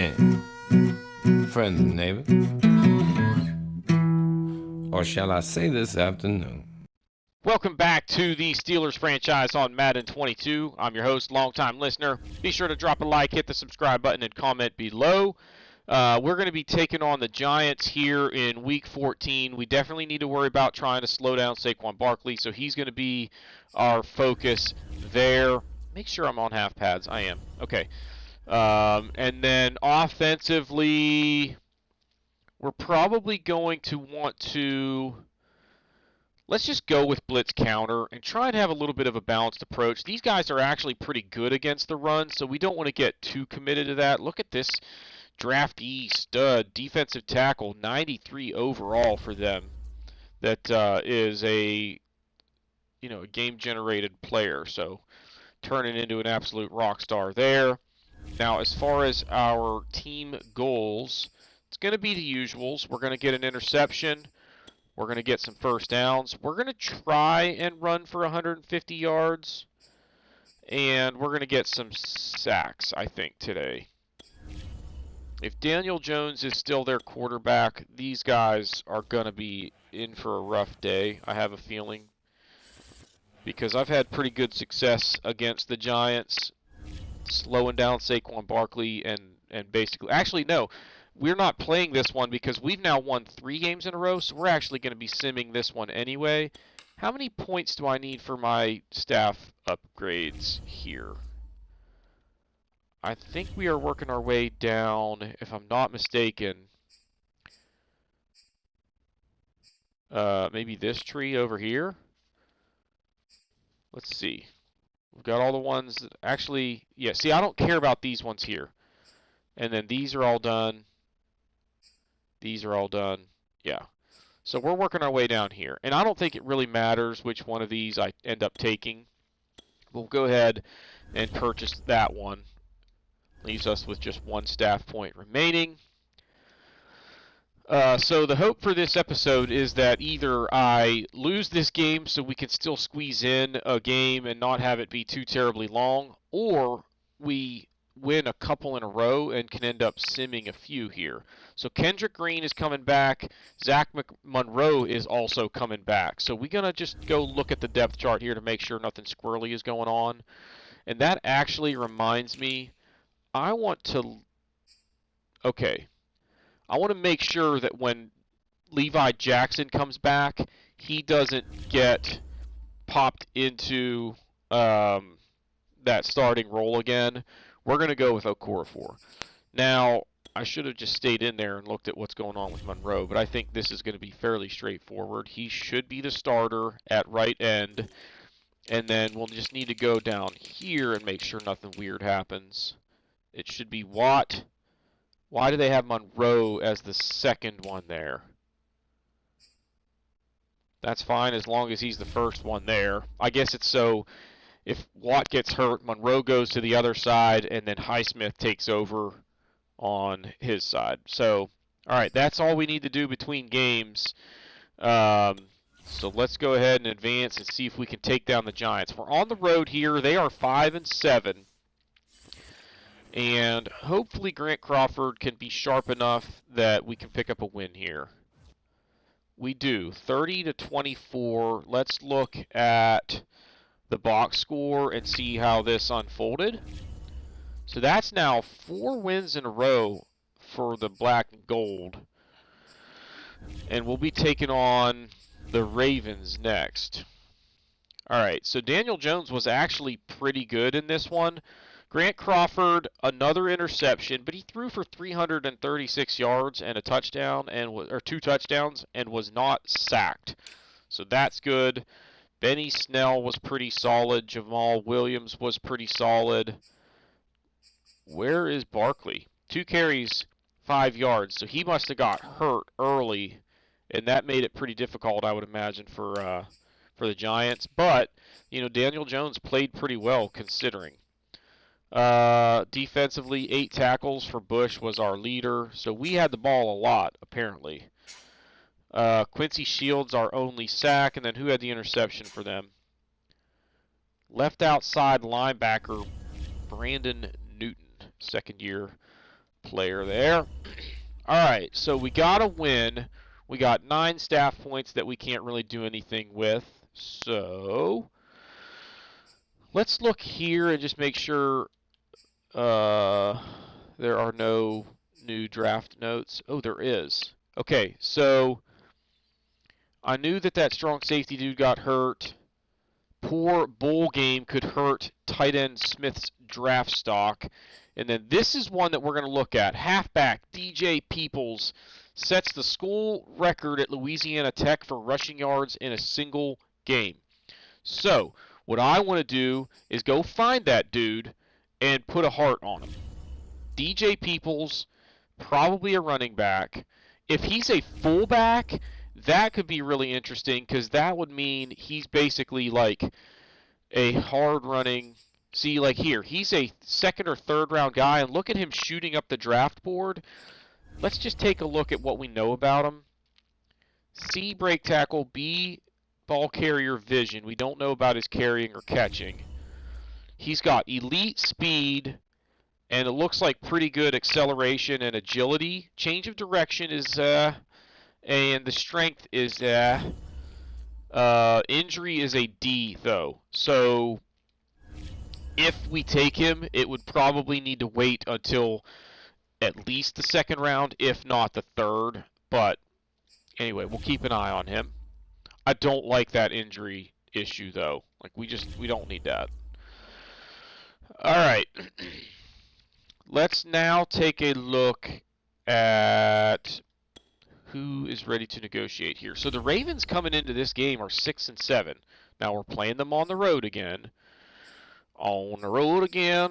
again, friends and neighbors, or shall I say this afternoon. Welcome back to the Steelers franchise on Madden 22. I'm your host, longtime listener. Be sure to drop a like, hit the subscribe button, and comment below. We're going to be taking on the Giants here in Week 14. We definitely need to worry about trying to slow down Saquon Barkley, so he's going to be our focus there. Make sure I'm on half pads. I am. Okay. And then offensively, we're probably going to want to... Let's just go with blitz counter and try and have a little bit of a balanced approach. These guys are actually pretty good against the run, so we don't want to get too committed to that. Look at this draftee stud defensive tackle, 93 overall for them. That is a game-generated player, so turning into an absolute rock star there. Now, as far as our team goals, it's going to be the usuals. We're going to get an interception. We're going to get some first downs. We're going to try and run for 150 yards. And we're going to get some sacks, I think, today. If Daniel Jones is still their quarterback, these guys are going to be in for a rough day, I have a feeling. Because I've had pretty good success against the Giants, slowing down Saquon Barkley and basically... Actually, no. We're not playing this one because we've now won 3 games in a row, so we're actually going to be simming this one anyway. How many points do I need for my staff upgrades here? I think we are working our way down, if I'm not mistaken. Maybe this tree over here? Let's see. We've got all the ones that actually... Yeah, see, I don't care about these ones here. And then these are all done. These are all done. Yeah. So we're working our way down here. And I don't think it really matters which one of these I end up taking. We'll go ahead and purchase that one. Leaves us with just 1 staff point remaining. So the hope for this episode is that either I lose this game so we can still squeeze in a game and not have it be too terribly long, or we win a couple in a row and can end up simming a few here. So Kendrick Green is coming back. Zach Monroe is also coming back. So we're going to just go look at the depth chart here to make sure nothing squirrely is going on. And that actually reminds me, I want to make sure that when Levi Jackson comes back, he doesn't get popped into that starting role again. We're going to go with Okorafor. Now, I should have just stayed in there and looked at what's going on with Monroe, but I think this is going to be fairly straightforward. He should be the starter at right end, and then we'll just need to go down here and make sure nothing weird happens. It should be Watt. Why do they have Monroe as the second one there? That's fine as long as he's the first one there. I guess it's so... If Watt gets hurt, Monroe goes to the other side, and then Highsmith takes over on his side. So, all right, that's all we need to do between games. So let's go ahead and advance and see if we can take down the Giants. We're on the road here. They are 5-7. And hopefully Grant Crawford can be sharp enough that we can pick up a win here. We do. 30-24. Let's look at the box score and see how this unfolded. So that's now 4 wins in a row for the black and gold. And we'll be taking on the Ravens next. Alright, so Daniel Jones was actually pretty good in this one. Grant Crawford, another interception, but he threw for 336 yards and a touchdown, or 2 touchdowns, and was not sacked. So that's good. Benny Snell was pretty solid. Jamal Williams was pretty solid. Where is Barkley? 2 carries, 5 yards. So he must have got hurt early, and that made it pretty difficult, I would imagine, for the Giants. But, Daniel Jones played pretty well considering. Defensively, 8 tackles for Bush was our leader. So we had the ball a lot, apparently. Quincy Shields, our only sack, and then who had the interception for them? Left outside linebacker Brandon Newton, second year player there. All right, so we got a win. We got 9 staff points that we can't really do anything with. So let's look here and just make sure there are no new draft notes. Oh, there is. Okay, so I knew that strong safety dude got hurt. Poor bowl game could hurt tight end Smith's draft stock. And then this is one that we're going to look at. Halfback DJ Peoples sets the school record at Louisiana Tech for rushing yards in a single game. So what I want to do is go find that dude and put a heart on him. DJ Peoples, probably a running back. If he's a fullback, that could be really interesting because that would mean he's basically like a hard-running. See, like here, he's a 2nd or 3rd round guy, and look at him shooting up the draft board. Let's just take a look at what we know about him. C, break tackle. B, ball carrier vision. We don't know about his carrying or catching. He's got elite speed, and it looks like pretty good acceleration and agility. Change of direction is, and the strength is, injury is a D, though. So if we take him, it would probably need to wait until at least the 2nd round, if not the 3rd. But anyway, we'll keep an eye on him. I don't like that injury issue, though. Like, we don't need that. All right. Let's now take a look at who is ready to negotiate here. So the Ravens coming into this game are 6-7. Now we're playing them on the road again. On the road again.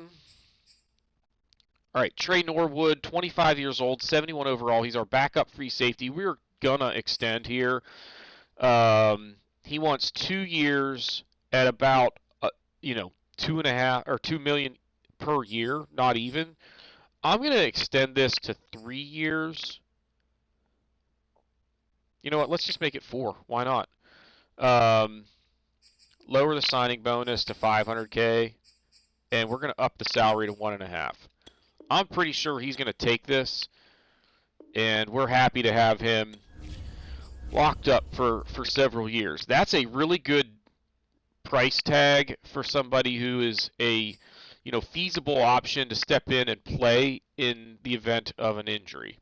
All right, Trey Norwood, 25 years old, 71 overall. He's our backup free safety. We're gonna extend here. He wants 2 years at about, 2.5 or $2 million per year, not even. I'm gonna extend this to 3 years. You know what? Let's just make it 4. Why not? Lower the signing bonus to $500K, and we're going to up the salary to 1.5. I'm pretty sure he's going to take this, and we're happy to have him locked up for several years. That's a really good price tag for somebody who is a feasible option to step in and play in the event of an injury.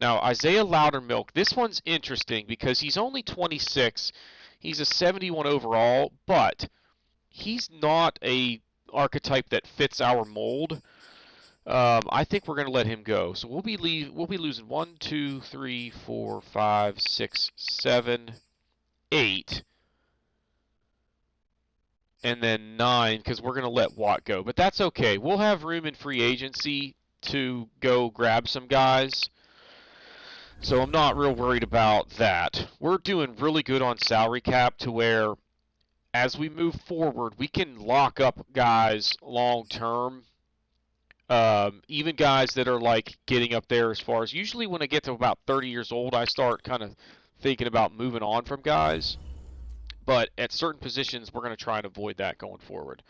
Now, Isaiah Loudermilk, this one's interesting because he's only 26. He's a 71 overall, but he's not a archetype that fits our mold. I think we're going to let him go. So we'll be losing 1, 2, 3, 4, 5, 6, 7, 8, and then 9 because we're going to let Watt go. But that's okay. We'll have room in free agency to go grab some guys. So I'm not real worried about that. We're doing really good on salary cap to where as we move forward, we can lock up guys long term. Even guys that are like getting up there as far as usually when I get to about 30 years old, I start kind of thinking about moving on from guys. But at certain positions, we're going to try and avoid that going forward.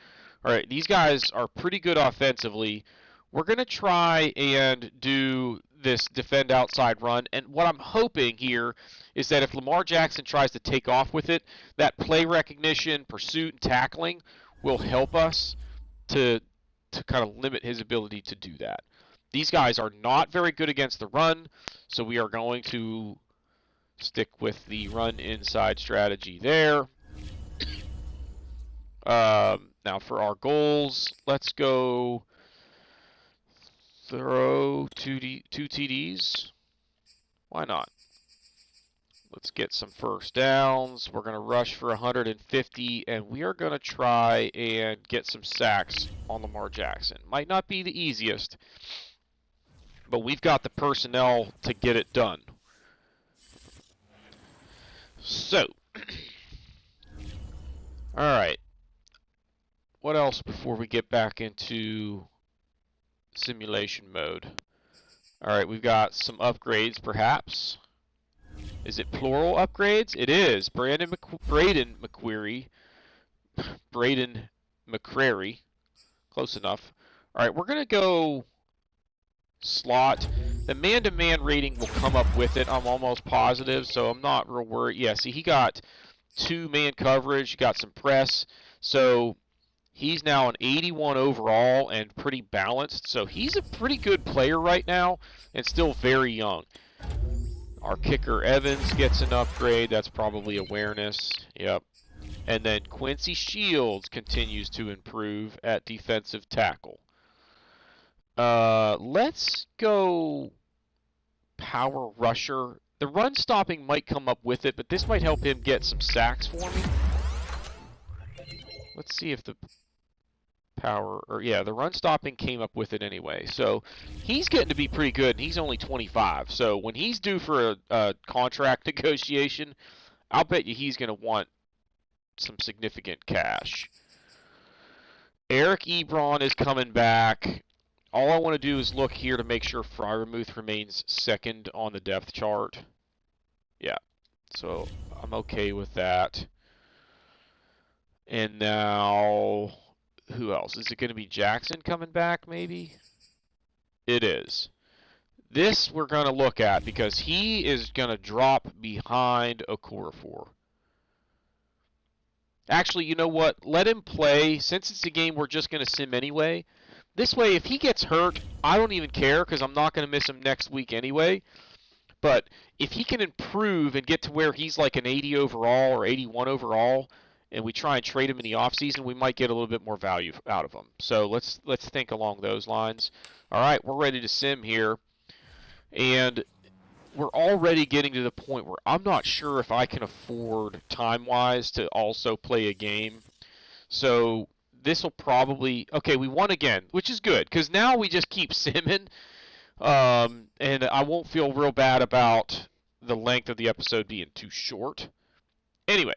All right, these guys are pretty good offensively. We're going to try and do this defend outside run, and what I'm hoping here is that if Lamar Jackson tries to take off with it, that play recognition, pursuit, and tackling will help us to kind of limit his ability to do that. These guys are not very good against the run, so we are going to stick with the run inside strategy there. Now for our goals, let's go throw two TDs. Why not? Let's get some first downs. We're going to rush for 150, and we are going to try and get some sacks on Lamar Jackson. Might not be the easiest, but we've got the personnel to get it done. So, all right. What else before we get back into simulation mode? All right, we've got some upgrades, perhaps. Is it plural upgrades? It is. Braden McCreary. Close enough. All right, we're going to go slot. The man-to-man rating will come up with it, I'm almost positive, so I'm not real worried. Yeah, see, he got 2-man coverage, got some press, so he's now an 81 overall and pretty balanced, so he's a pretty good player right now and still very young. Our kicker Evans gets an upgrade. That's probably awareness. Yep. And then Quincy Shields continues to improve at defensive tackle. Let's go power rusher. The run stopping might come up with it, but this might help him get some sacks for me. Let's see if the the run stopping came up with it anyway. So he's getting to be pretty good, and he's only 25. So when he's due for a contract negotiation, I'll bet you he's going to want some significant cash. Eric Ebron is coming back. All I want to do is look here to make sure Freiermuth remains second on the depth chart. Yeah, so I'm okay with that. And now, who else? Is it going to be Jackson coming back, maybe? It is. This we're going to look at because he is going to drop behind Okorafor. Actually, you know what? Let him play. Since it's a game we're just going to sim anyway. This way, if he gets hurt, I don't even care because I'm not going to miss him next week anyway. But if he can improve and get to where he's like an 80 overall or 81 overall, and we try and trade him in the offseason, we might get a little bit more value out of him. So let's think along those lines. All right, we're ready to sim here. And we're already getting to the point where I'm not sure if I can afford time-wise to also play a game. So this will probably... Okay, we won again, which is good, because now we just keep simming. And I won't feel real bad about the length of the episode being too short. Anyway.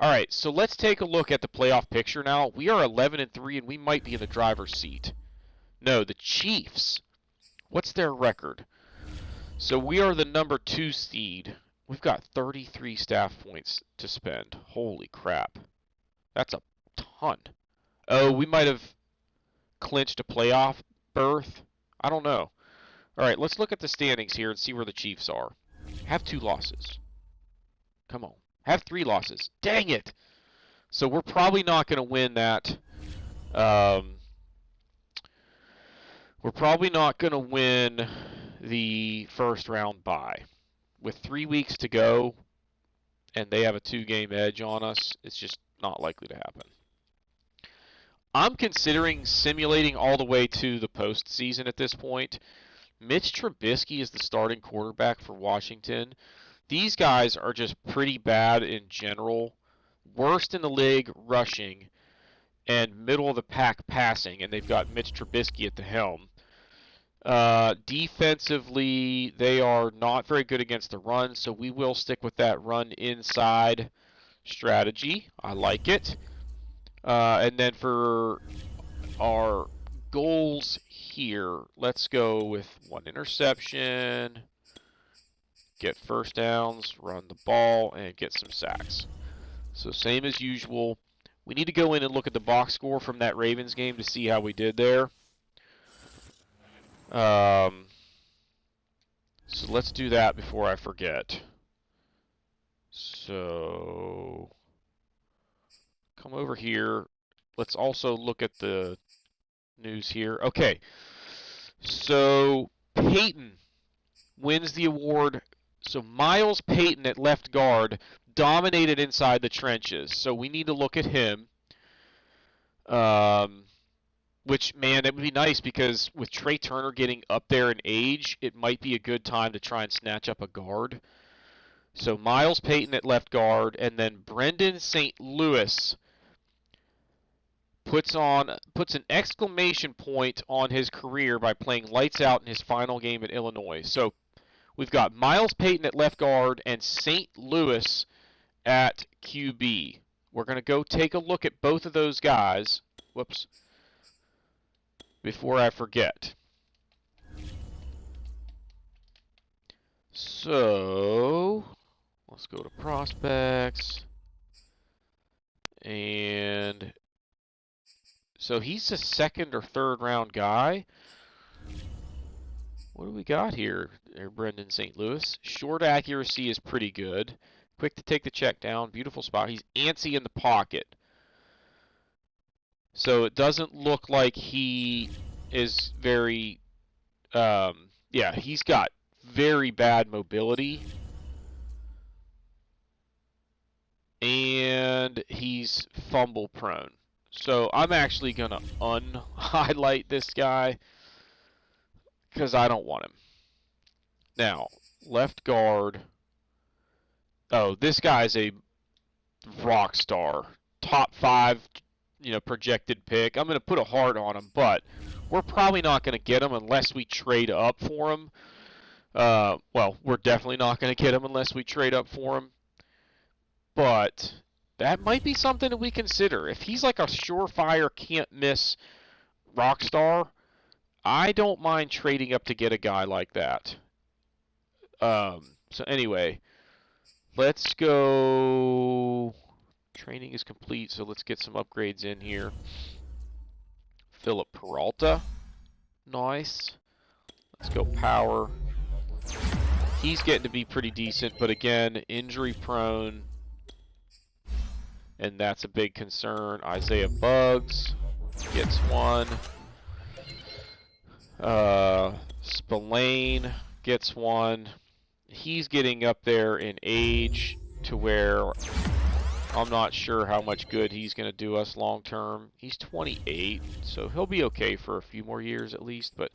Alright, so let's take a look at the playoff picture now. We are 11-3, and we might be in the driver's seat. No, the Chiefs. What's their record? So we are the number 2 seed. We've got 33 staff points to spend. Holy crap. That's a ton. Oh, we might have clinched a playoff berth. I don't know. Alright, let's look at the standings here and see where the Chiefs are. Have 2 losses. Come on. Have 3 losses. Dang it! So we're probably not going to win that. We're probably not going to win the first round bye. With 3 weeks to go, and they have a 2-game edge on us, it's just not likely to happen. I'm considering simulating all the way to the postseason at this point. Mitch Trubisky is the starting quarterback for Washington. These guys are just pretty bad in general. Worst in the league rushing and middle of the pack passing, and they've got Mitch Trubisky at the helm. Defensively, they are not very good against the run, so we will stick with that run inside strategy. I like it. And then for our goals here, let's go with 1 interception, get first downs, run the ball, and get some sacks. So same as usual. We need to go in and look at the box score from that Ravens game to see how we did there. So let's do that before I forget. So come over here. Let's also look at the news here. Okay. So Peyton wins the award. So Miles Peyton at left guard dominated inside the trenches. So we need to look at him. Which, man, it would be nice because with Trey Turner getting up there in age, it might be a good time to try and snatch up a guard. So Miles Peyton at left guard, and then Brendan St. Louis puts an exclamation point on his career by playing lights out in his final game at Illinois. So we've got Miles Peyton at left guard and St. Louis at QB. We're going to go take a look at both of those guys. Whoops. Before I forget. So, let's go to prospects. And so he's a 2nd or 3rd round guy. What do we got here, Brendan St. Louis? Short accuracy is pretty good. Quick to take the check down. Beautiful spot. He's antsy in the pocket. So it doesn't look like he is very, yeah, he's got very bad mobility. And he's fumble prone. So I'm actually going to unhighlight this guy because I don't want him. Now, left guard. Oh, this guy's a rock star. Top 5, projected pick. I'm going to put a heart on him, but we're probably not going to get him unless we trade up for him. Well, we're definitely not going to get him unless we trade up for him. But that might be something that we consider. If he's like a surefire, can't miss rock star, I don't mind trading up to get a guy like that. So anyway, let's go. Training is complete, so let's get some upgrades in here. Philip Peralta. Nice. Let's go power. He's getting to be pretty decent, but again, injury prone. And that's a big concern. Isaiah Buggs gets one. Spillane gets one. He's getting up there in age to where I'm not sure how much good he's going to do us long term. He's 28, so he'll be okay for a few more years at least. But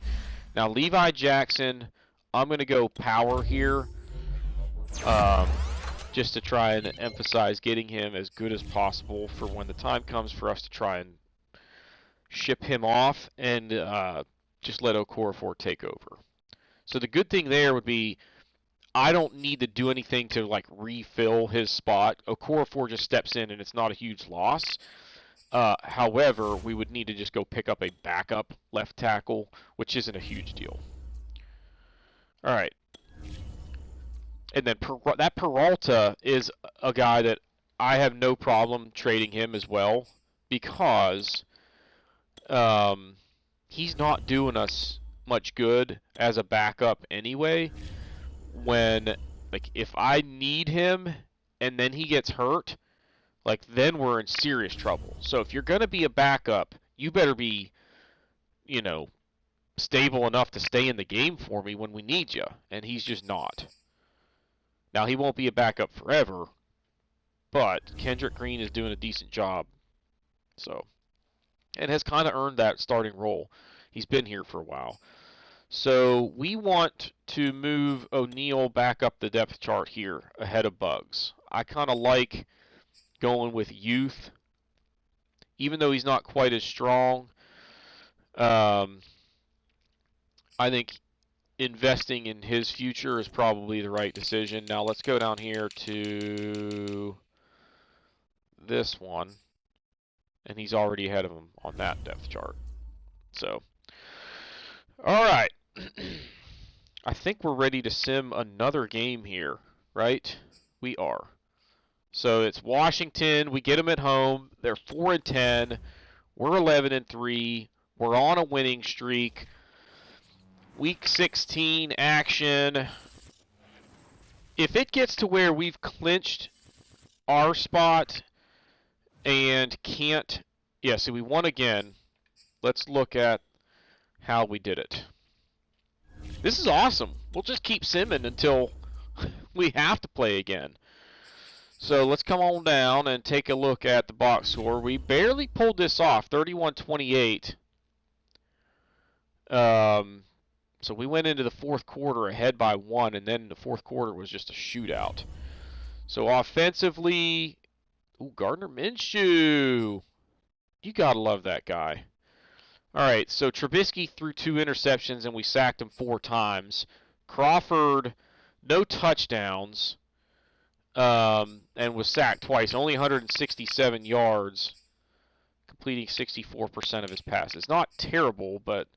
now Levi Jackson, I'm going to go power here. Just to try and emphasize getting him as good as possible for when the time comes for us to try and ship him off and just let Okorafor take over. So the good thing there would be I don't need to do anything to like refill his spot. Okorafor just steps in and it's not a huge loss. However, we would need to just go pick up a backup left tackle, which isn't a huge deal. All right. And then that Peralta is a guy that I have no problem trading him as well because he's not doing us much good as a backup anyway. When, like, if I need him and then he gets hurt, like, then we're in serious trouble. So if you're going to be a backup, you better be, stable enough to stay in the game for me when we need you. And he's just not. Now, he won't be a backup forever, but Kendrick Green is doing a decent job. So, and has kind of earned that starting role. He's been here for a while. So, we want to move O'Neal back up the depth chart here ahead of Buggs. I kind of like going with youth, even though he's not quite as strong. I think investing in his future is probably the right decision. Now let's go down here to this one. And he's already ahead of him on that depth chart. So, all right. I think we're ready to sim another game here, right? We are. So it's Washington. We get them at home. They're 4-10. We're 11-3. We're on a winning streak. Week 16 action. If it gets to where we've clinched our spot and can't... Yeah, see, we won again. Let's look at how we did it. This is awesome. We'll just keep simming until we have to play again. So let's come on down and take a look at the box score. We barely pulled this off, 31-28. So we went into the fourth quarter ahead by 1, and then the fourth quarter was just a shootout. So offensively, ooh, Gardner Minshew. You gotta love that guy. All right, so Trubisky threw 2 interceptions, and we sacked him 4 times. Crawford, no touchdowns, and was sacked twice, only 167 yards, completing 64% of his passes. Not terrible, but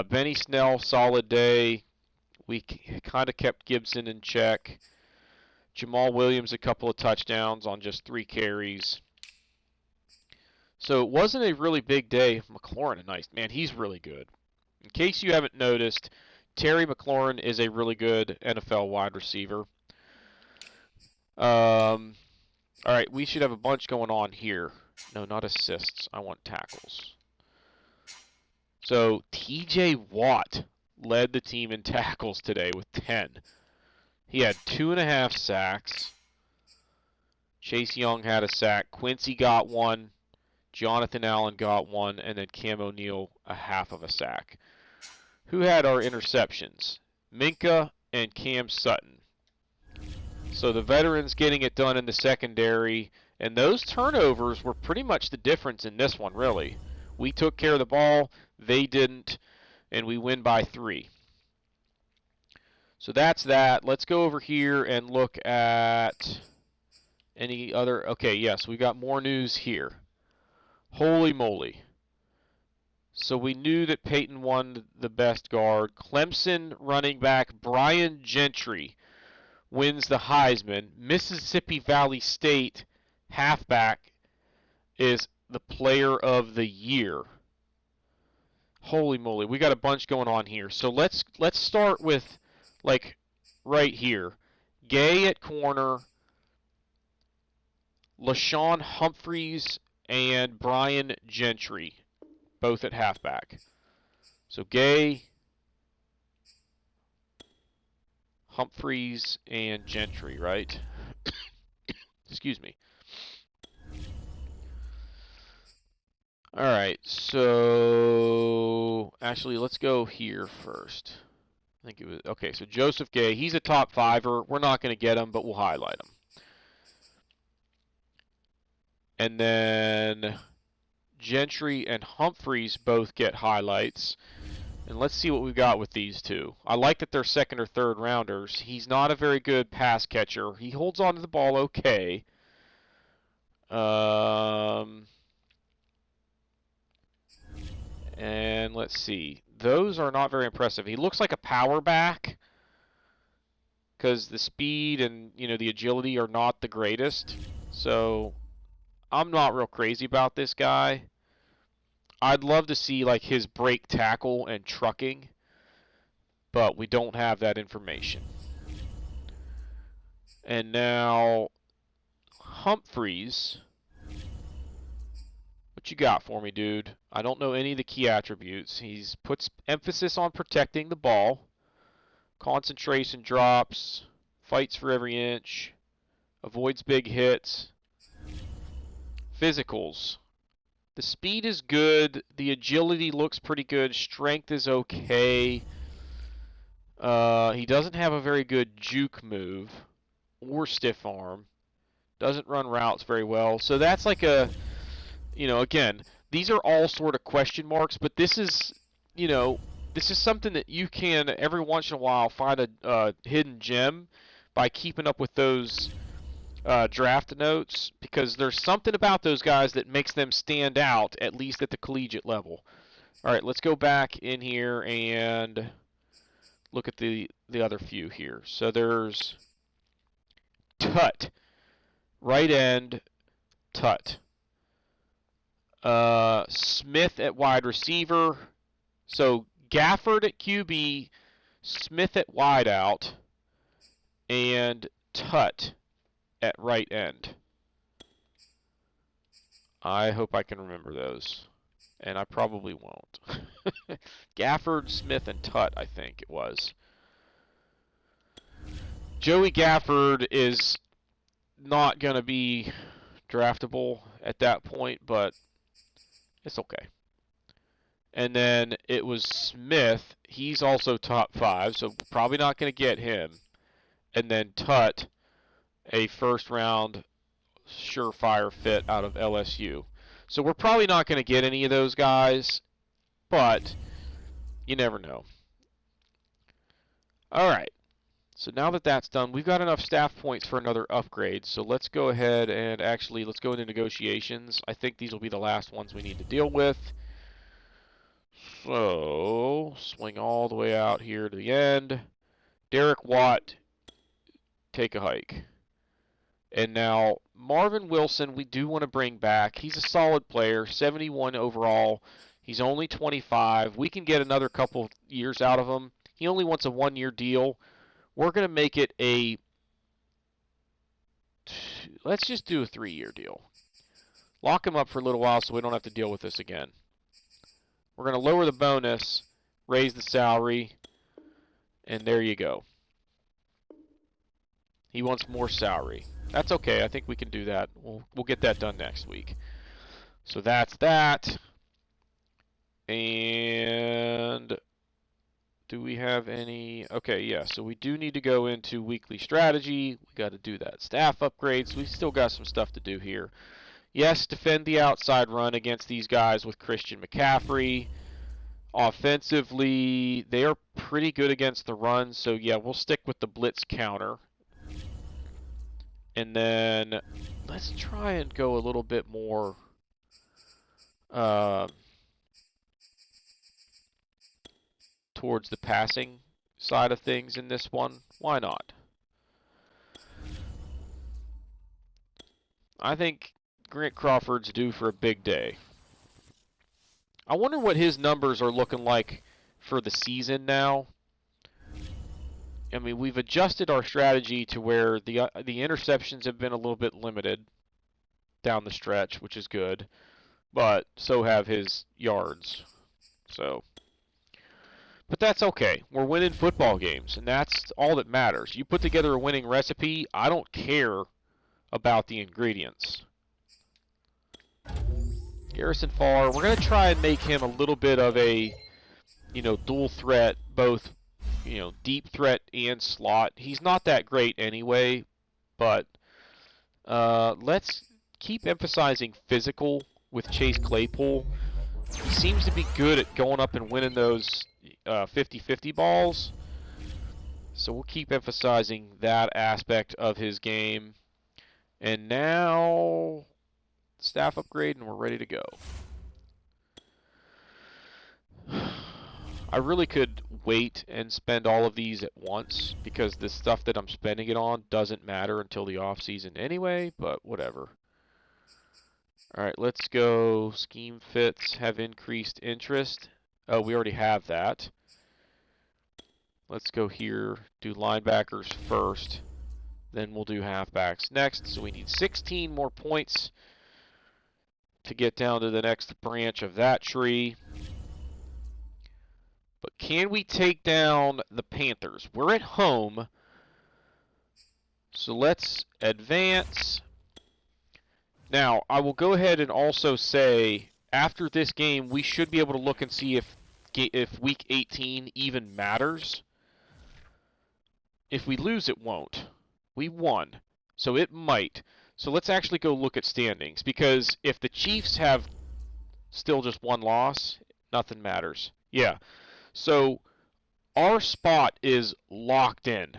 Benny Snell, solid day. We kind of kept Gibson in check. Jamal Williams, a couple of touchdowns on just 3 carries. So it wasn't a really big day. McLaurin, a nice man. He's really good. In case you haven't noticed, Terry McLaurin is a really good NFL wide receiver. All right, we should have a bunch going on here. No, not assists. I want tackles. So T.J. Watt led the team in tackles today with 10. He had 2.5 sacks. Chase Young had a sack. Quincy got one. Jonathan Allen got one. And then Cam O'Neal a half of a sack. Who had our interceptions? Minka and Cam Sutton. So the veterans getting it done in the secondary. And those turnovers were pretty much the difference in this one, really. We took care of the ball. They didn't. And we win by 3. So that's that. Let's go over here and look at any other. Okay, yes, we got more news here. Holy moly. So we knew that Peyton won the best guard. Clemson running back Brian Gentry wins the Heisman. Mississippi Valley State halfback is the player of the year. Holy moly, we got a bunch going on here. So let's start with like right here. Gay at corner, LaShawn Humphreys and Brian Gentry, both at halfback. So Gay, Humphreys, and Gentry, right? Excuse me. All right, so actually let's go here first. I think it was, okay, so Joseph Gay, he's a top fiver. We're not going to get him, but we'll highlight him. And then Gentry and Humphreys both get highlights. And let's see what we've got with these two. I like that they're second or third rounders. He's not a very good pass catcher. He holds on to the ball okay. And let's see. Those are not very impressive. He looks like a power back because the speed and the agility are not the greatest. So I'm not real crazy about this guy. I'd love to see like his break tackle and trucking, but we don't have that information. And now Humphreys. What you got for me, dude? I don't know any of the key attributes. He's puts emphasis on protecting the ball. Concentration drops. Fights for every inch. Avoids big hits. Physicals. The speed is good. The agility looks pretty good. Strength is okay. He doesn't have a very good juke move or stiff arm. Doesn't run routes very well. So that's like a... again, these are all sort of question marks, but this is, this is something that you can every once in a while find a hidden gem by keeping up with those draft notes, because there's something about those guys that makes them stand out, at least at the collegiate level. All right, let's go back in here and look at the other few here. So there's Tut, right end, Tut. Smith at wide receiver. So Gafford at QB, Smith at wide out, and Tut at right end. I hope I can remember those, and I probably won't. Gafford, Smith, and Tut, I think it was. Joey Gafford is not going to be draftable at that point, but it's okay. And then it was Smith. He's also top 5, so probably not going to get him. And then Tut, a first-round surefire fit out of LSU. So we're probably not going to get any of those guys, but you never know. All right. So now that that's done, we've got enough staff points for another upgrade. So let's go ahead and actually let's go into negotiations. I think these will be the last ones we need to deal with. So swing all the way out here to the end. Derek Watt, take a hike. And now Marvin Wilson, we do want to bring back. He's a solid player, 71 overall. He's only 25. We can get another couple years out of him. He only wants a 1-year deal. We're going to make it a, let's just do a 3-year deal. Lock him up for a little while so we don't have to deal with this again. We're going to lower the bonus, raise the salary, and there you go. He wants more salary. That's okay. I think we can do that. We'll get that done next week. So that's that. And do we have any? Okay, yeah. So we do need to go into weekly strategy. We got to do that staff upgrades. We still got some stuff to do here. Yes, defend the outside run against these guys with Christian McCaffrey. Offensively, they are pretty good against the run. So yeah, we'll stick with the blitz counter. And then let's try and go a little bit more towards the passing side of things in this one. Why not? I think Grant Crawford's due for a big day. I wonder what his numbers are looking like for the season now. I mean, we've adjusted our strategy to where the interceptions have been a little bit limited down the stretch, which is good, but so have his yards. So, but that's okay. We're winning football games, and that's all that matters. You put together a winning recipe, I don't care about the ingredients. Garrison Farr, we're going to try and make him a little bit of a, dual threat, both, deep threat and slot. He's not that great anyway, but let's keep emphasizing physical with Chase Claypool. He seems to be good at going up and winning those 50-50 balls. So we'll keep emphasizing that aspect of his game. And now, staff upgrade, and we're ready to go. I really could wait and spend all of these at once because the stuff that I'm spending it on doesn't matter until the off season anyway, but whatever. Alright, let's go. Scheme fits have increased interest. Oh, we already have that. Let's go here, do linebackers first. Then we'll do halfbacks next. So we need 16 more points to get down to the next branch of that tree. But can we take down the Panthers? We're at home. So let's advance. Now, I will go ahead and also say, after this game, we should be able to look and see if Week 18 even matters. If we lose, it won't. We won, so it might. So let's actually go look at standings, because if the Chiefs have still just one loss, nothing matters. Yeah. So our spot is locked in.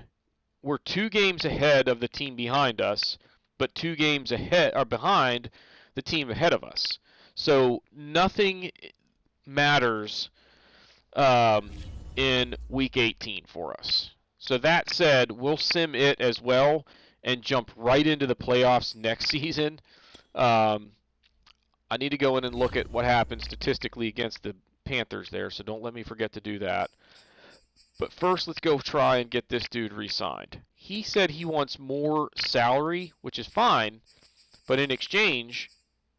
We're 2 games ahead of the team behind us, but 2 games ahead or behind the team ahead of us. So nothing matters in Week 18 for us. So that said, we'll sim it as well and jump right into the playoffs next season. I need to go in and look at what happened statistically against the Panthers there, so don't let me forget to do that. But first, let's go try and get this dude re-signed. He said he wants more salary, which is fine, but in exchange,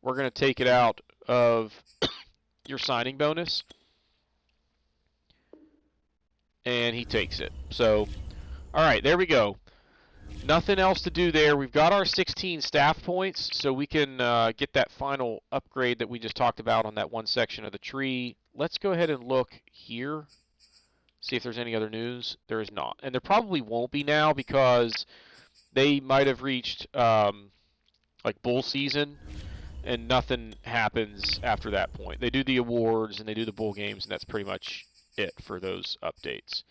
we're going to take it out of your signing bonus. And he takes it. So, all right, there we go. Nothing else to do there. We've got our 16 staff points, so we can get that final upgrade that we just talked about on that one section of the tree. Let's go ahead and look here, see if there's any other news. There is not. And there probably won't be now because they might have reached like bowl season, and nothing happens after that point. They do the awards, and they do the bowl games, and that's pretty much it for those updates.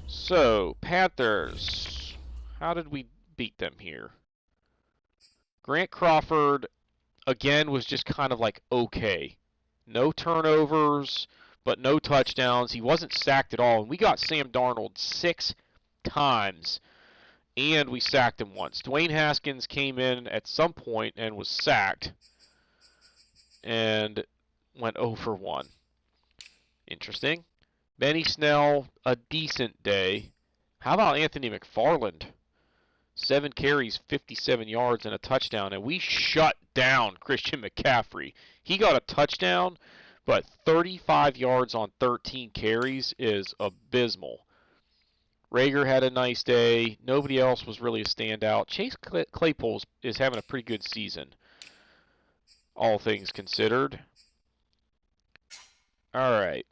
So, Panthers, how did we beat them here? Grant Crawford, again, was just kind of like okay. No turnovers, but no touchdowns. He wasn't sacked at all. And we got Sam Darnold 6 times, and we sacked him once. Dwayne Haskins came in at some point and was sacked and went 0 for 1. Interesting. Benny Snell, a decent day. How about Anthony McFarland? 7 carries, 57 yards, and a touchdown. And we shut down Christian McCaffrey. He got a touchdown, but 35 yards on 13 carries is abysmal. Rager had a nice day. Nobody else was really a standout. Chase Claypool is having a pretty good season, all things considered. All right.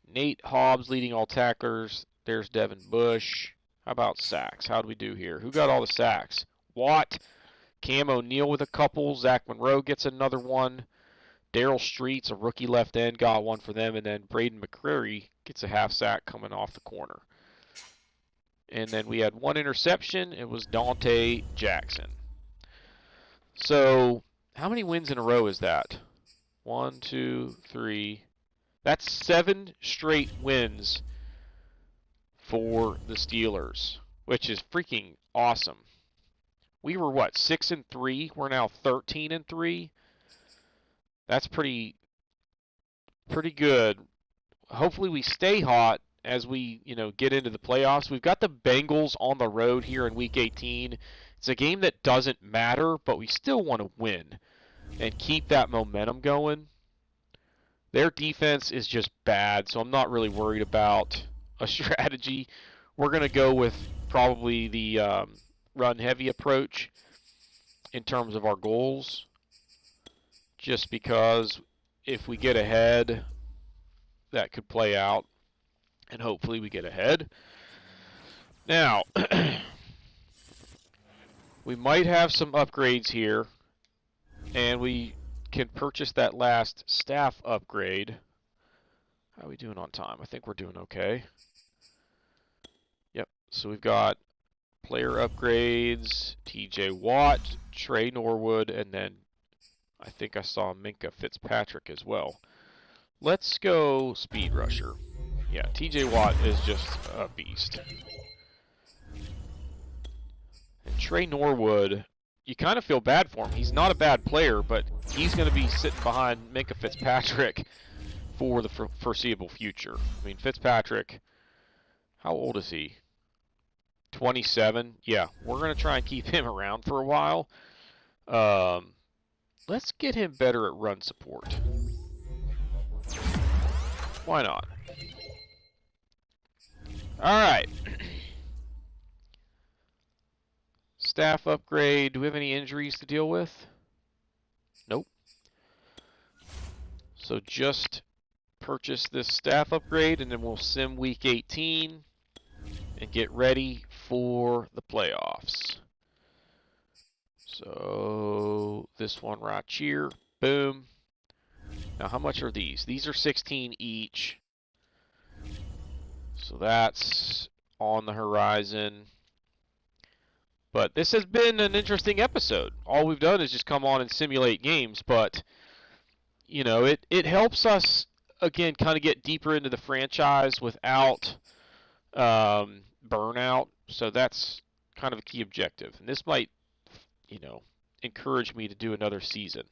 Nate Hobbs leading all tacklers. There's Devin Bush. How about sacks? How do we do here? Who got all the sacks? Watt. Cam O'Neill with a couple. Zach Monroe gets another one. Darryl Streets, a rookie left end, got one for them. And then Braden McCreary gets a half sack coming off the corner. And then we had one interception. It was Dante Jackson. So how many wins in a row is that? 1, 2, 3. That's 7 straight wins for the Steelers, which is freaking awesome. We were what, 6-3? We're now 13-3. That's pretty good. Hopefully we stay hot as we, get into the playoffs. We've got the Bengals on the road here in Week 18. It's a game that doesn't matter, but we still want to win and keep that momentum going. Their defense is just bad, so I'm not really worried about a strategy. We're going to go with probably the run-heavy approach in terms of our goals, just because if we get ahead, that could play out, and hopefully we get ahead. Now, we might have some upgrades here, and we can purchase that last staff upgrade. How are we doing on time? I think we're doing okay. Yep, so we've got player upgrades, TJ Watt, Trey Norwood, and then I think I saw Minka Fitzpatrick as well. Let's go Speed Rusher. Yeah, TJ Watt is just a beast. And Trey Norwood, you kind of feel bad for him. He's not a bad player, but he's going to be sitting behind Minka Fitzpatrick for the foreseeable future. I mean, Fitzpatrick, how old is he? 27? Yeah, we're going to try and keep him around for a while. Let's get him better at run support. Why not? Alright. Staff upgrade. Do we have any injuries to deal with? Nope. So just purchase this staff upgrade, and then we'll sim Week 18 and get ready for the playoffs. So this one right here. Boom. Now how much are these? These are 16 each. So that's on the horizon. But this has been an interesting episode. All we've done is just come on and simulate games, but it helps us again kind of get deeper into the franchise without burnout. So that's kind of a key objective. And this might, encourage me to do another season.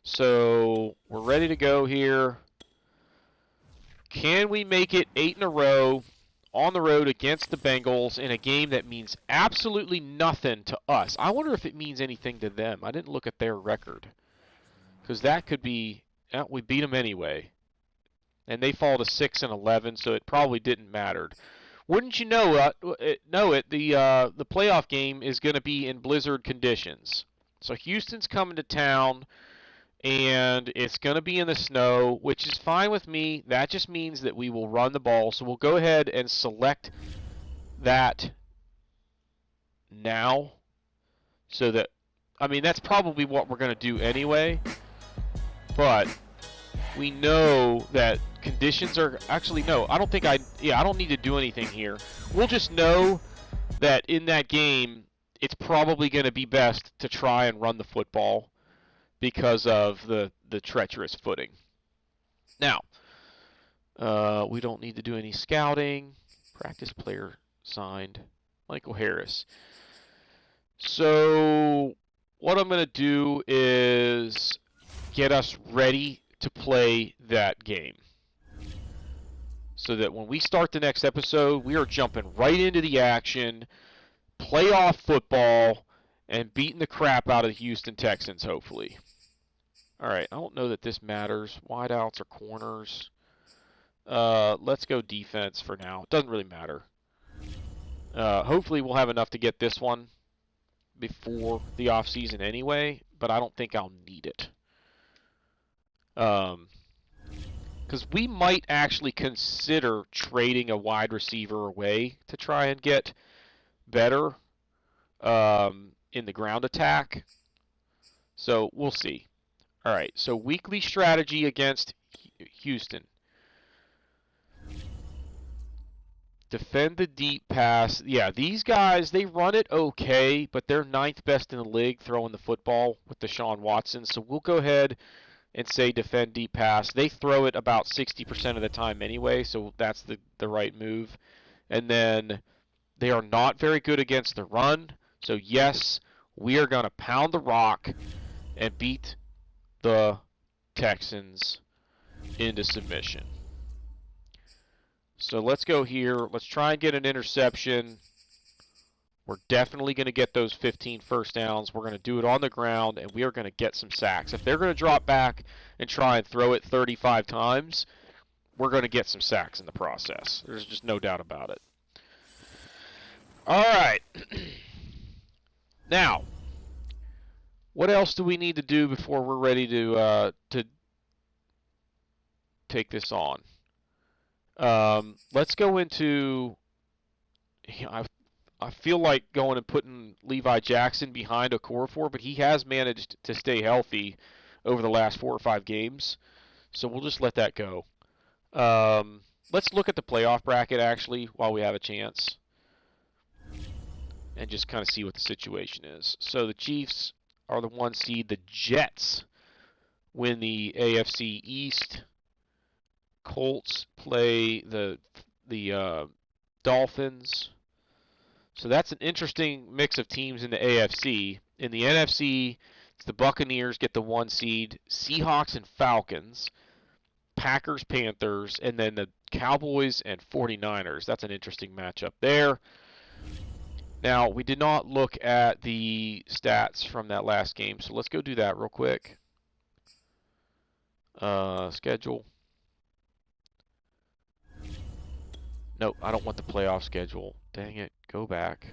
So we're ready to go here. Can we make it 8 in a row on the road against the Bengals in a game that means absolutely nothing to us? I wonder if it means anything to them. I didn't look at their record, because that could be, we beat them anyway, and they fall to 6-11, so it probably didn't matter. Wouldn't you know it? The playoff game is going to be in blizzard conditions. So Houston's coming to town, and it's going to be in the snow, which is fine with me. That just means that we will run the ball. So we'll go ahead and select that now. So that, that's probably what we're going to do anyway. But we know that conditions are, actually, no, I don't need to do anything here. We'll just know that in that game, it's probably going to be best to try and run the football because of the treacherous footing. Now, we don't need to do any scouting. Practice player signed, Michael Harris. So what I'm going to do is get us ready to play that game. so that when we start the next episode, we are jumping right into the action, playoff football, and beating the crap out of the Houston Texans, hopefully. All right, I don't know that this matters. Wideouts or corners. Let's go defense for now. It doesn't really matter. Hopefully we'll have enough to get this one before the offseason anyway, but I don't think I'll need it. Because we might actually consider trading a wide receiver away to try and get better in the ground attack. So we'll see. All right, so weekly strategy against Houston. Defend the deep pass. Yeah, these guys, they run it okay, but they're 9th best in the league throwing the football with Deshaun Watson. So we'll go ahead and say defend deep pass. They throw it about 60% of the time anyway, so that's the right move. And then they are not very good against the run. So yes, we are going to pound the rock and beat the Texans into submission. So let's go here. Let's try and get an interception. We're definitely going to get those 15 first downs. We're going to do it on the ground, and we are going to get some sacks. If they're going to drop back and try and throw it 35 times, we're going to get some sacks in the process. There's just no doubt about it. All right. Now, what else do we need to do before we're ready to take this on? Let's go into. I feel like going and putting Levi Jackson behind Crawford, but he has managed to stay healthy over the last 4 or 5 games, so we'll just let that go. Let's look at the playoff bracket actually while we have a chance, and just kind of see what the situation is. So the Chiefs are the 1 seed. The Jets win the AFC East. Colts play the Dolphins. So that's an interesting mix of teams in the AFC. In the NFC, it's the Buccaneers get the 1 seed, Seahawks and Falcons, Packers, Panthers, and then the Cowboys and 49ers. That's an interesting matchup there. Now, we did not look at the stats from that last game, so let's go do that real quick. Schedule. Nope, I don't want the playoff schedule. Dang it, go back.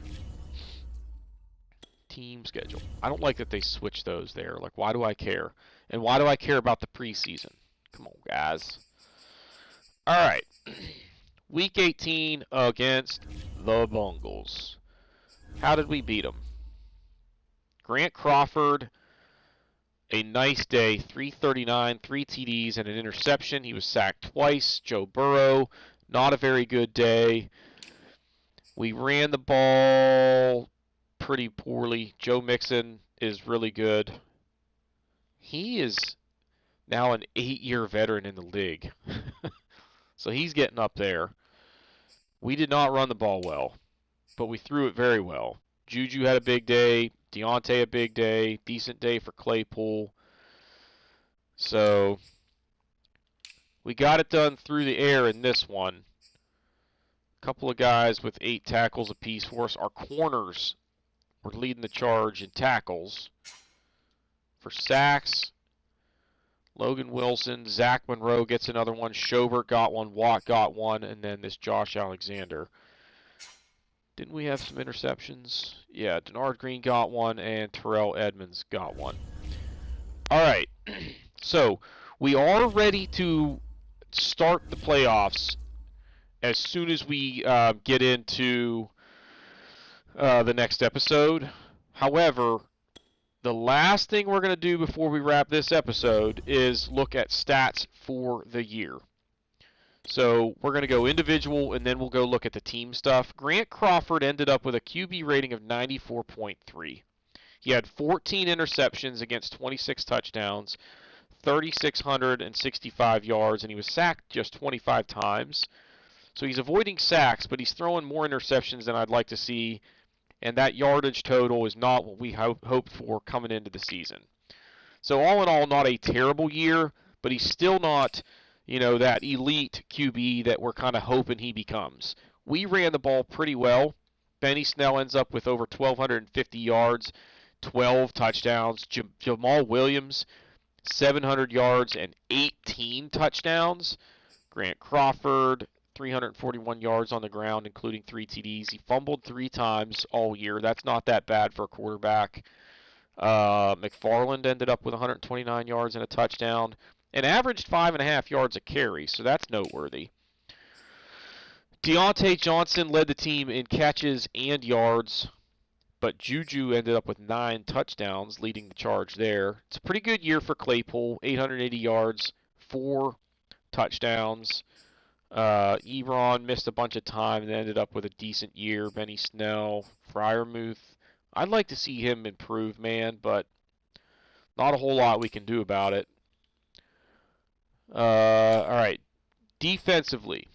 Team schedule. I don't like that they switch those there. Like, why do I care? And why do I care about the preseason? Come on, guys. All right. Week 18 against the Bungles. How did we beat them? Grant Crawford, a nice day. 339, 3 TDs, and an interception. He was sacked twice. Joe Burrow, not a very good day. We ran the ball pretty poorly. Joe Mixon is really good. He is now an 8-year veteran in the league. So he's getting up there. We did not run the ball well, but we threw it very well. Juju had a big day. Deontay a big day. Decent day for Claypool. So we got it done through the air in this one. A couple of guys with 8 tackles apiece for us. Our corners were leading the charge in tackles. For sacks, Logan Wilson, Zach Monroe gets another one. Schobert got one. Watt got one. And then this Josh Alexander. Didn't we have some interceptions? Yeah, Denard Green got one, and Terrell Edmonds got one. All right, so we are ready to start the playoffs as soon as we get into the next episode. However, the last thing we're going to do before we wrap this episode is look at stats for the year. So we're going to go individual, and then we'll go look at the team stuff. Grant Crawford ended up with a QB rating of 94.3. He had 14 interceptions against 26 touchdowns, 3,665 yards, and he was sacked just 25 times. So he's avoiding sacks, but he's throwing more interceptions than I'd like to see, and that yardage total is not what we hoped for coming into the season. So all in all, not a terrible year, but he's still not that elite QB that we're kind of hoping he becomes. We ran the ball pretty well. Benny Snell ends up with over 1,250 yards, 12 touchdowns. Jamal Williams, 700 yards and 18 touchdowns. Grant Crawford, 341 yards on the ground, including 3 TDs. He fumbled 3 times all year. That's not that bad for a quarterback. McFarland ended up with 129 yards and a touchdown and averaged 5.5 yards a carry, so that's noteworthy. Deontay Johnson led the team in catches and yards, but Juju ended up with 9 touchdowns, leading the charge there. It's a pretty good year for Claypool, 880 yards, 4 touchdowns. Ebron missed a bunch of time and ended up with a decent year. Benny Snell, Freiermuth. I'd like to see him improve, man, but not a whole lot we can do about it. All right, defensively,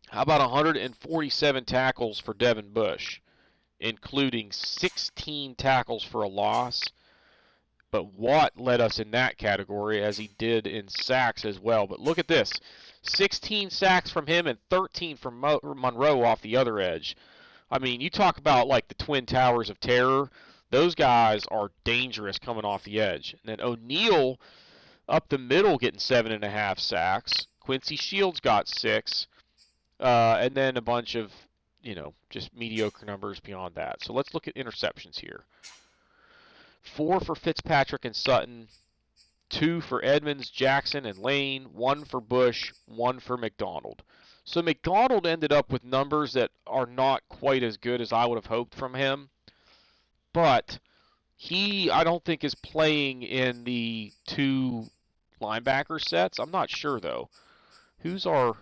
how about 147 tackles for Devin Bush, including 16 tackles for a loss? But Watt led us in that category, as he did in sacks as well. But look at this, 16 sacks from him and 13 from Monroe off the other edge. I mean, you talk about like the Twin Towers of Terror. Those guys are dangerous coming off the edge. And then O'Neal up the middle getting 7.5 sacks. Quincy Shields got 6. And then a bunch of, just mediocre numbers beyond that. So let's look at interceptions here. 4 for Fitzpatrick and Sutton. 2 for Edmonds, Jackson, and Lane. 1 for Bush. 1 for McDonald. So McDonald ended up with numbers that are not quite as good as I would have hoped from him. But he, I don't think, is playing in the 2 linebacker sets. I'm not sure, though. Who's our...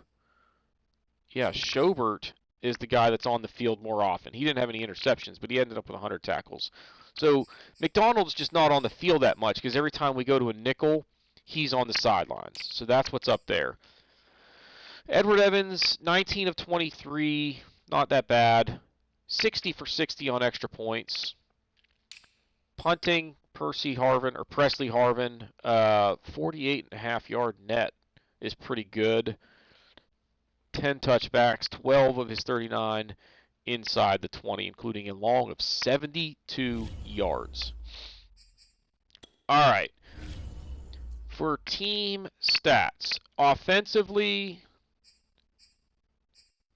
Yeah, Schobert is the guy that's on the field more often. He didn't have any interceptions, but he ended up with 100 tackles. So McDonald's just not on the field that much because every time we go to a nickel, he's on the sidelines. So that's what's up there. Edward Evans, 19 of 23, not that bad. 60 for 60 on extra points. Punting, Presley Harvin, 48.5 yard net is pretty good. 10 touchbacks, 12 of his 39 inside the 20, including a long of 72 yards. All right. For team stats, offensively,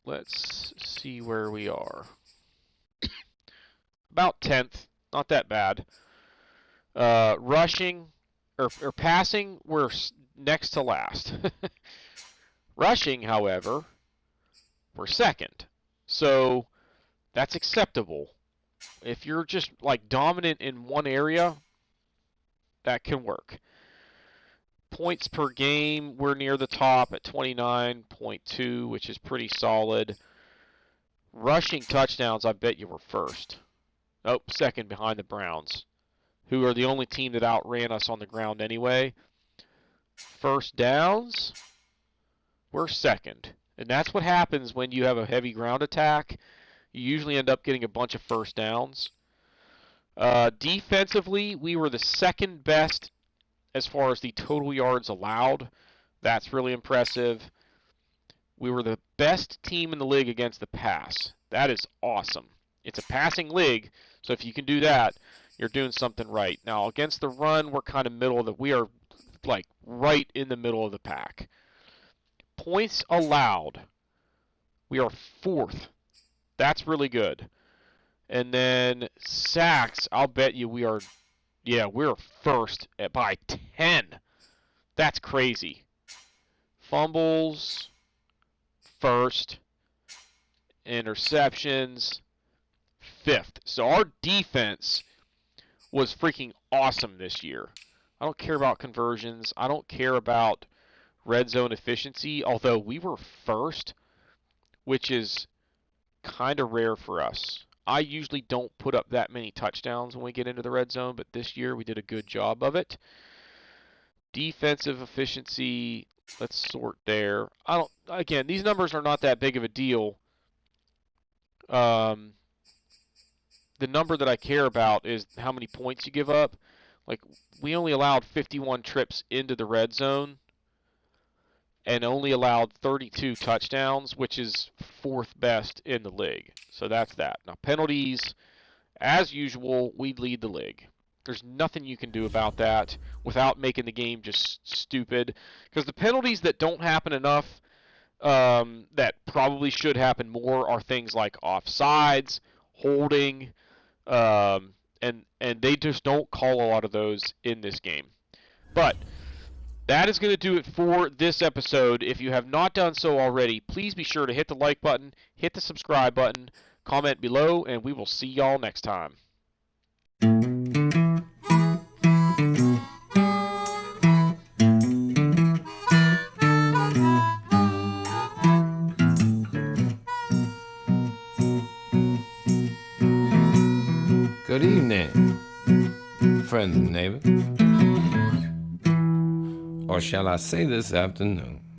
let's see where we are. About 10th, not that bad. Rushing, or passing, we're next to last. Rushing, however, we're second. So that's acceptable. If you're just like dominant in one area, that can work. Points per game, we're near the top at 29.2, which is pretty solid. Rushing touchdowns, I bet you were first. Oh, second behind the Browns, who are the only team that outran us on the ground anyway. First downs, we're second. And that's what happens when you have a heavy ground attack. You usually end up getting a bunch of first downs. Defensively, we were the second best as far as the total yards allowed. That's really impressive. We were the best team in the league against the pass. That is awesome. It's a passing league, so if you can do that, you're doing something right. Now, against the run, we're kind of middle of the... We are, like, right in the middle of the pack. Points allowed, we are 4th. That's really good. And then sacks, I'll bet you we are... Yeah, we're first by 10. That's crazy. Fumbles, first. Interceptions, 5th. So our defense was freaking awesome this year. I don't care about conversions. I don't care about red zone efficiency, although we were first, which is kind of rare for us. I usually don't put up that many touchdowns when we get into the red zone, but this year we did a good job of it. Defensive efficiency, let's sort there. Again, these numbers are not that big of a deal. The number that I care about is how many points you give up. Like, we only allowed 51 trips into the red zone, and only allowed 32 touchdowns, which is 4th best in the league. So that's that. Now, penalties, as usual, we lead the league. There's nothing you can do about that without making the game just stupid. Because the penalties that don't happen enough, that probably should happen more, are things like offsides, holding, and they just don't call a lot of those in this game. But that is going to do it for this episode. If you have not done so already, please be sure to hit the like button, hit the subscribe button, comment below, and we will see y'all next time. Good evening, friends and neighbors. Or shall I say this afternoon?